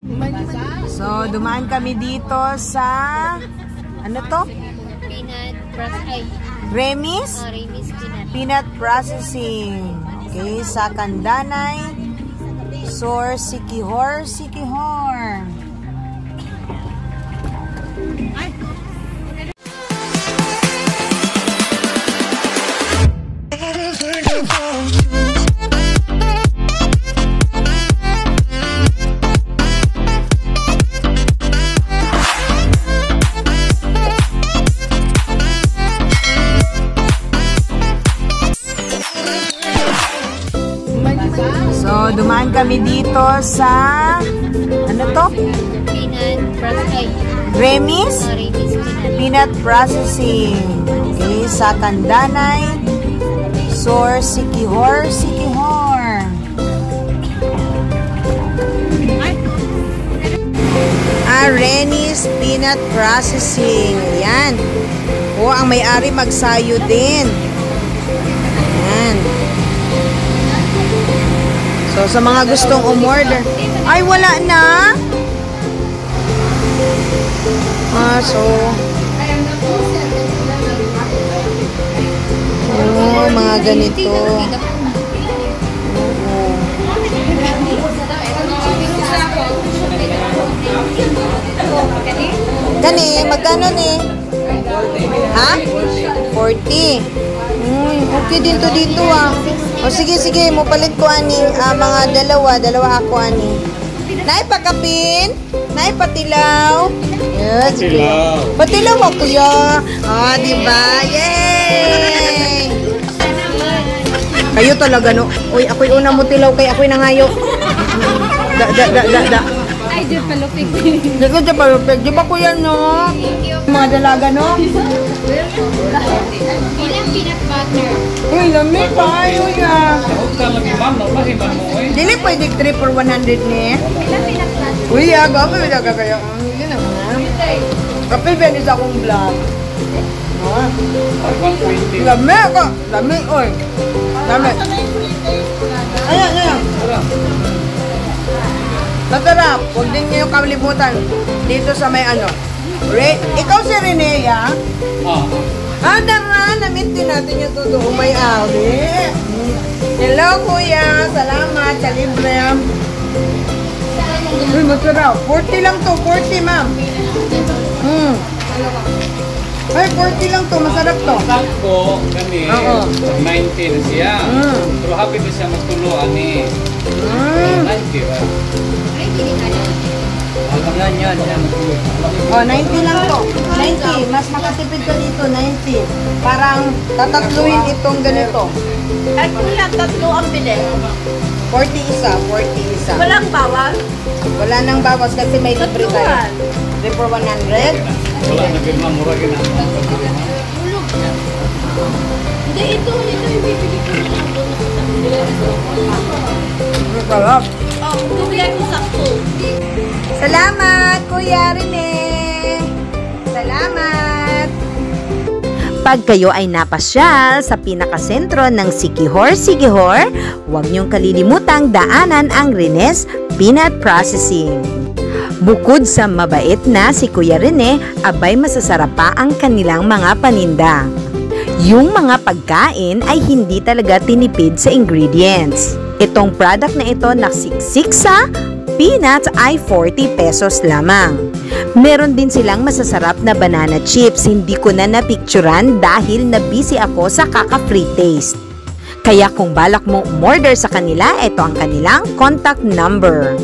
So, dumaan kami dito sa ano to? Peanut processing. Remis? Remis Peanut processing. Okay, sa Kandanay. Sor Sikihor. So, dumaan kami dito sa ano to? Peanut processing. Remis? Peanut processing. Okay, sa Kandanay. Sor Sikihor. Renis Peanut Processing. Ayan. O, ang may-ari magsayo din. Ayan. So, sa mga gustong umorder. Ay, wala na. So. Oh, mga ganito. Gani, magkano ni? Ha? 40. Okay din to dito ah. O sige, mo palit ko ani. Mga dalawa ako ani. Naipakapin? Naipatilaw? Yes, patilaw mo kuya. Diba? Yay! Kayo talaga no. Uy, ako'y una mo tilaw kay ako'y nangayo. Ay, di palupig. Di palupig. Di ba kuya no? Mga dalaga no? Ilang peanut butter? Uy, lamig pa. Uy nga. Dili pwede 3 for 100 ni. Ilang peanut butter? Uy, gabi wala ka kaya. Yun naman. Kape benis akong vlog. Lamig ka. Lamig, oy. Lamig. Ayan. Masarap. Huwag din niyo kalimutan dito sa may ano. Ikaw si Renea? Dara, namintin natin yung todo may-ari. Hello, kuya. Salamat sa libre. Uy, masarap. 40 lang to. 40, ma'am. Ay, 40 lang to. Masarap to. Sakto, kami, 19 na siya. Pero happy na siya magtuluan ni. 90 ba? Yan. 90 lang to. 90. Mas makatipid ka dito, 90. Parang tatatluin itong ganito. Ay, kuya, tatlo ang bili. 40 isa. Walang bawas? Wala nang bawas kasi may libre tayo. 3 for 100. Wala na pirma, mura gina. Hindi, ito yung bibili ko lang. Masarap. Kuya ko sakto. Salamat, Kuya Rene. Salamat. Pag kayo ay napasyal sa pinakasentro ng Sikihor, huwag niyong kalilimutang daanan ang Renes Peanut Processing. Bukod sa mabait na si Kuya Rene, abay masasarap pa ang kanilang mga paninda. Yung mga pagkain ay hindi talaga tinipid sa ingredients. Itong product na ito naksiksik sa peanuts ay 40 pesos lamang. Meron din silang masasarap na banana chips. Hindi ko na napicturan dahil na-busy ako sa kaka-free taste. Kaya kung balak mo umorder sa kanila, ito ang kanilang contact number.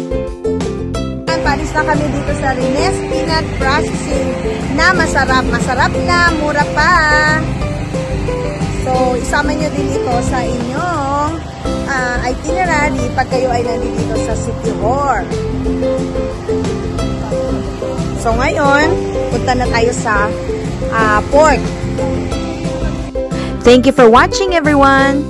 Palis na kami dito sa Renes Peanut Processing na masarap na, mura pa. So, isama nyo din ito sa inyong itinerary pag kayo ay nandito sa Sikihor. So, ngayon, punta na tayo sa port. Thank you for watching, everyone!